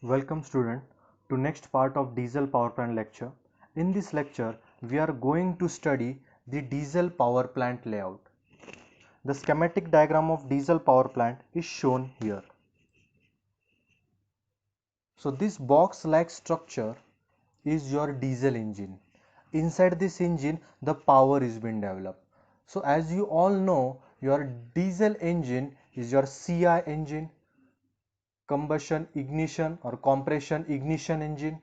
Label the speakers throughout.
Speaker 1: Welcome student to next part of diesel power plant lecture. In this lecture we are going to study the diesel power plant layout. The schematic diagram of diesel power plant is shown here. So this box like structure is your diesel engine. Inside this engine the power is being developed. So as you all know, your diesel engine is your CI engine, combustion ignition or compression ignition engine.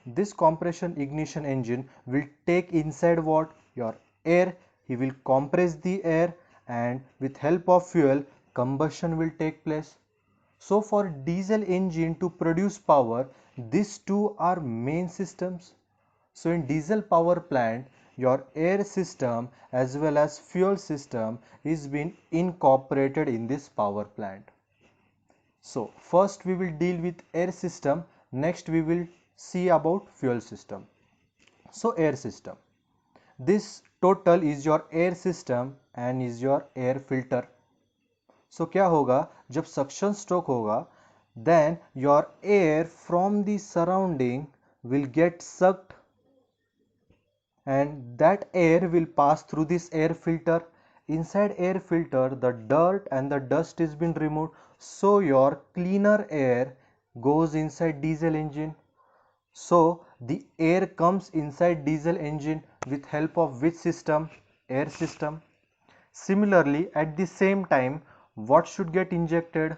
Speaker 1: This compression ignition engine will take inside what? Your air. He will compress the air and with help of fuel combustion will take place. So for diesel engine to produce power, these two are main systems. So in diesel power plant, your air system as well as fuel system is being incorporated in this power plant. So first we will deal with air system, next we will see about fuel system. So air system, this total is your air system and is your air filter. So क्या होगा जब suction stroke होगा, then your air from the surrounding will get sucked and that air will pass through this air filter. Inside air filter the dirt and the dust is been removed, so your cleaner air goes inside diesel engine. So the air comes inside diesel engine with help of which system? Air system. Similarly, at the same time, what should get injected?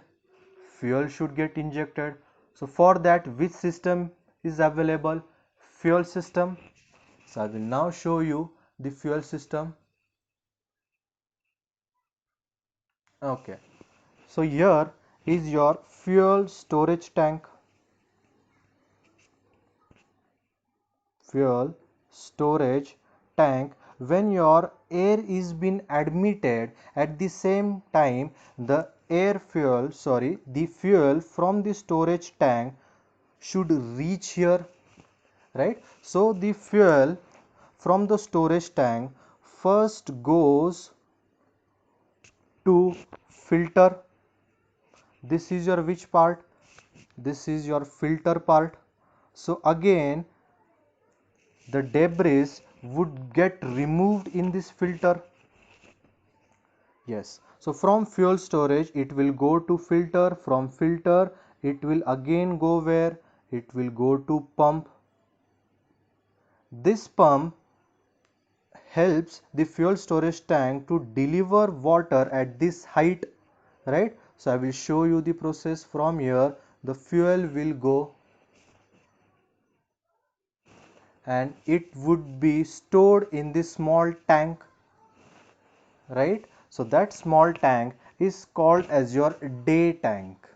Speaker 1: Fuel should get injected. So for that, which system is available? Fuel system. So I will now show you the fuel system. Okay. So here is your fuel storage tank. Fuel storage tank. When your air is been admitted, at the same time the the fuel from the storage tank should reach here, right? So the fuel from the storage tank first goes to filter. This is your which part? This is your filter part. So again the debris would get removed in this filter. Yes, so from fuel storage it will go to filter, from filter it will again go where? It will go to pump. This pump helps the fuel storage tank to deliver water at this height, right? So I will show you the process. From here the fuel will go and it would be stored in this small tank, right? So that small tank is called as your day tank.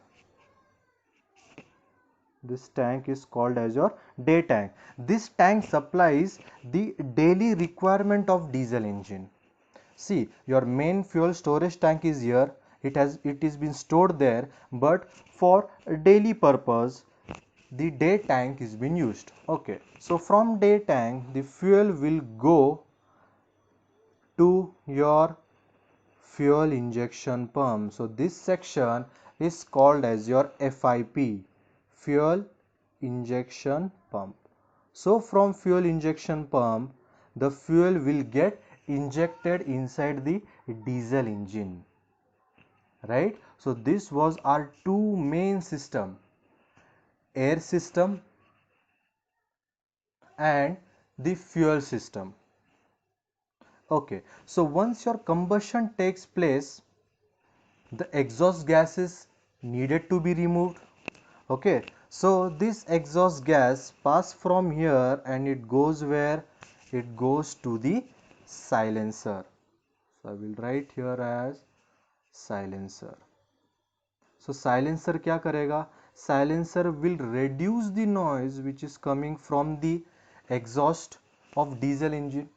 Speaker 1: This tank is called as your day tank. This tank supplies the daily requirement of diesel engine. See, your main fuel storage tank is here. It is been stored there, but for daily purpose the day tank is being used. Okay, so from day tank the fuel will go to your fuel injection pump. So this section is called as your FIP, fuel injection pump. So from fuel injection pump the fuel will get injected inside the diesel engine, right? So this was our two main system, air system and the fuel system. Okay, so once your combustion takes place, the exhaust gases needed to be removed. Okay, so this exhaust gas pass from here and it goes where? It goes to the silencer. So I will write here as silencer. So silencer क्या करेगा? Silencer will reduce the noise which is coming from the exhaust of diesel engine.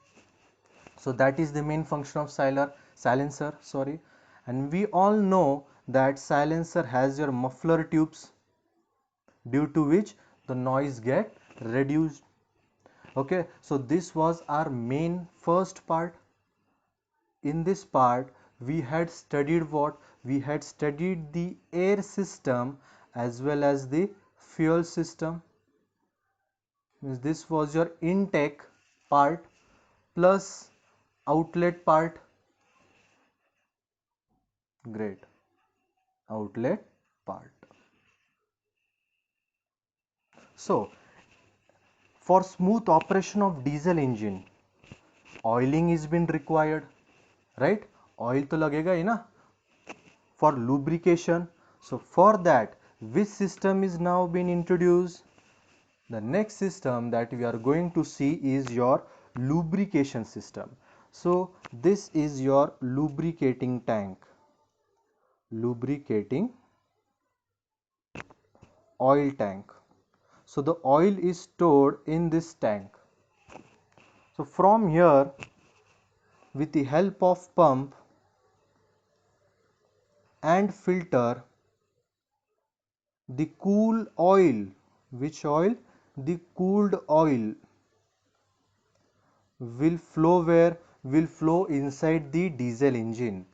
Speaker 1: So that is the main function of silencer, sorry. And we all know that silencer has your muffler tubes, due to which the noise get reduced. Okay, so this was our main first part. In this part we had studied what? We had studied the air system as well as the fuel system, means this was your intake part plus outlet part. Great. Outlet part. So for smooth operation of diesel engine, oiling is been required, right? Oil तो लगेगा ही ना for lubrication. So for that, which system is now been introduced? The next system that we are going to see is your lubrication system. So this is your lubricating tank, lubricating oil tank. So the oil is stored in this tank. So from here, with the help of pump and filter, the cool oil, which oil? The cooled oil will flow where? Will flow inside the diesel engine.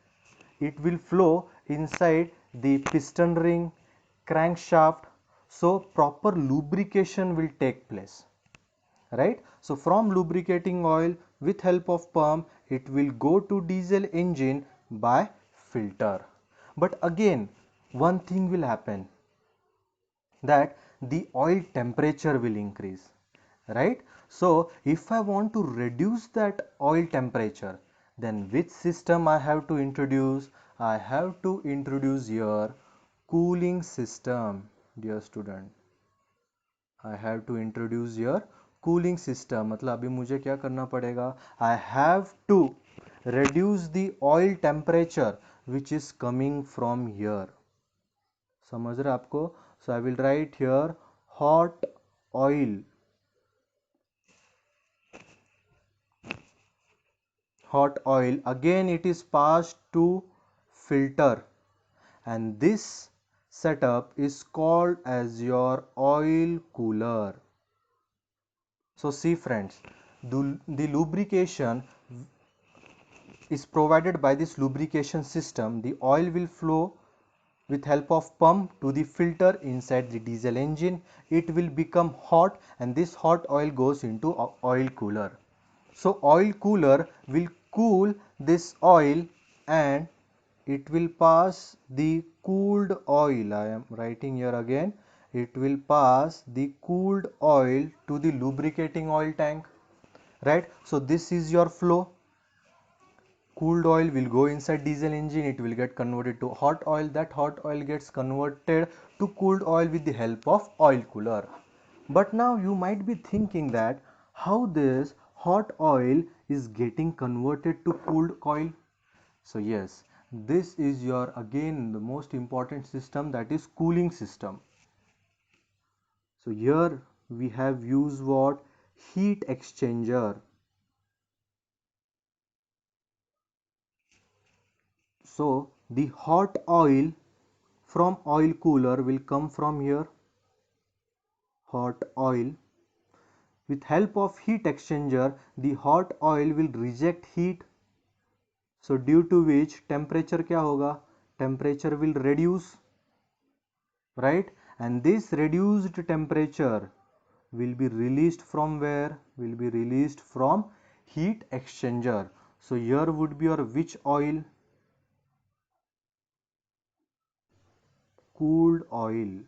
Speaker 1: It will flow inside the piston ring, crankshaft. So proper lubrication will take place, right? So from lubricating oil with help of pump, it will go to diesel engine by filter. But again, one thing will happen, that the oil temperature will increase, right? So if I want to reduce that oil temperature, then which system I have to introduce? I have to introduce here cooling system, dear student. I have to introduce here cooling system. मतलब अभी मुझे क्या करना पड़ेगा? I have to reduce the oil temperature which is coming from here. समझ रहे आपको? So I will write here hot oil. Hot oil, again it is passed to filter, and this setup is called as your oil cooler. So see friends, the lubrication is provided by this lubrication system. The oil will flow with help of pump to the filter inside the diesel engine. It will become hot, and this hot oil goes into oil cooler. So oil cooler will cool this oil, and it will pass the cooled oil. I am writing here again. It will pass the cooled oil to the lubricating oil tank, right? So this is your flow. Cooled oil will go inside diesel engine, it will get converted to hot oil. That hot oil gets converted to cooled oil with the help of oil cooler. But now you might be thinking that how this hot oil is getting converted to cooled oil. So yes, this is your again the most important system, that is cooling system. So here we have used what? Heat exchanger. So the hot oil from oil cooler will come from here, hot oil. With help of heat exchanger, the hot oil will reject heat. So due to which temperature क्या होगा? Temperature will reduce, right? And this reduced temperature will be released from where? Will be released from heat exchanger. So here would be your which oil? Cooled oil.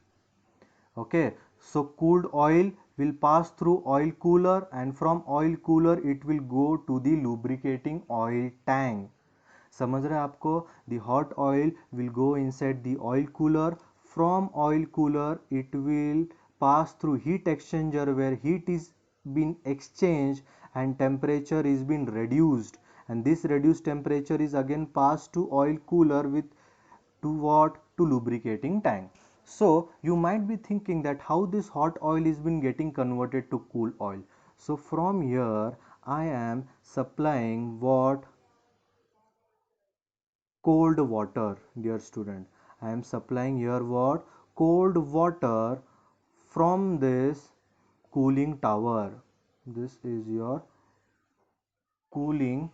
Speaker 1: Okay, so cooled oil will pass through oil cooler, and from oil cooler it will go to the lubricating oil tank. समझ रहे हैं आपको? The hot oil will go inside the oil cooler. From oil cooler it will pass through heat exchanger, where heat is been exchanged and temperature is been reduced, and this reduced temperature is again passed to oil cooler with to what? To lubricating tank. So you might be thinking that how this hot oil is been getting converted to cool oil. So from here I am supplying what? Cold water, dear student. I am supplying here what? Cold water from this cooling tower. This is your cooling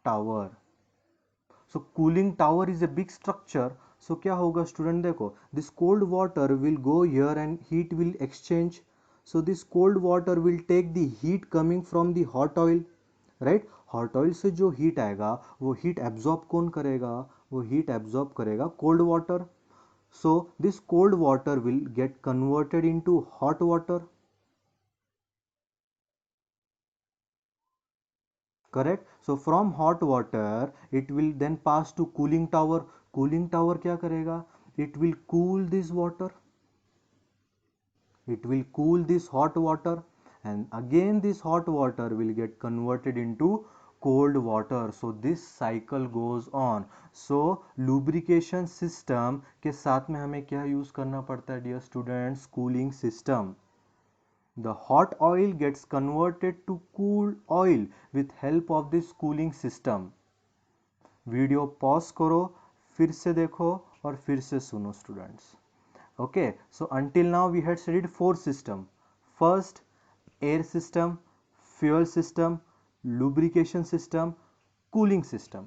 Speaker 1: tower. So cooling tower is a big structure. सो क्या होगा student, देखो this cold water will go here and heat will exchange. So this cold water will take the heat coming from the hot oil, right. Hot oil से जो heat आएगा वो heat absorb कौन करेगा, वो हीट एब्जॉर्ब करेगा cold water. So this cold water will get converted into hot water. Correct. So from hot water it will then pass to cooling tower. Cooling tower क्या करेगा, it will cool this water, it will cool this hot water, and again this hot water will get converted into cold water. So this cycle goes on. So lubrication system के साथ में हमें क्या use करना पड़ता है dear students, cooling system. The hot oil gets converted to cool oil with help of this cooling system. Video pause करो, फिर से देखो और फिर से सुनो students. Okay, so until now we had studied four system. First air system, fuel system, lubrication system, cooling system.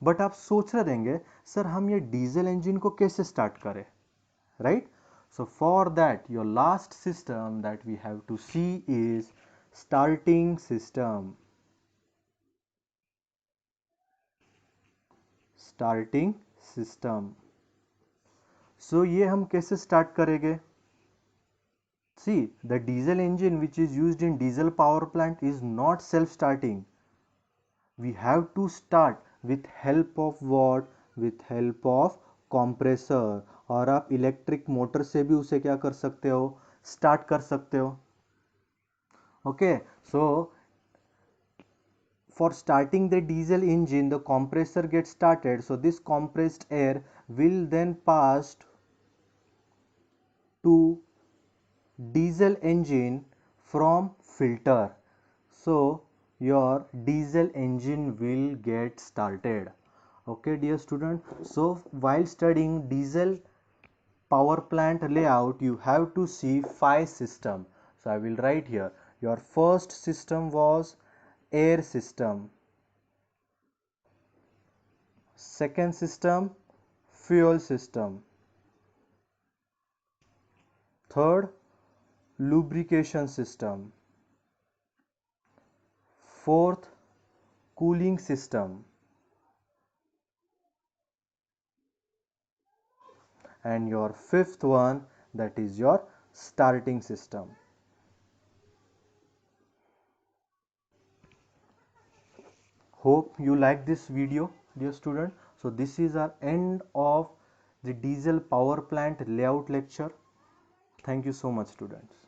Speaker 1: But आप सोच रहे देंगे सर हम ये डीजल इंजन को कैसे स्टार्ट करें, right. So for that your last system that we have to see is starting system. Starting system. So ये हम कैसे start करेंगे? See, the diesel engine which is used in diesel power plant is not self-starting. We have to start with help of what? With help of compressor. और आप electric motor से भी उसे क्या कर सकते हो, स्टार्ट कर सकते हो. Okay, so for starting the diesel engine the compressor gets started. So this compressed air will then pass to diesel engine from filter. So your diesel engine will get started. Okay dear student, so while studying diesel power plant layout you have to see 5 system. So I will write here. Your first system was air system. Second system, fuel system. Third, lubrication system. Fourth, cooling system. And your fifth one, that is your starting system. Hope you like this video dear student. So this is our end of the diesel power plant layout lecture. Thank you so much students.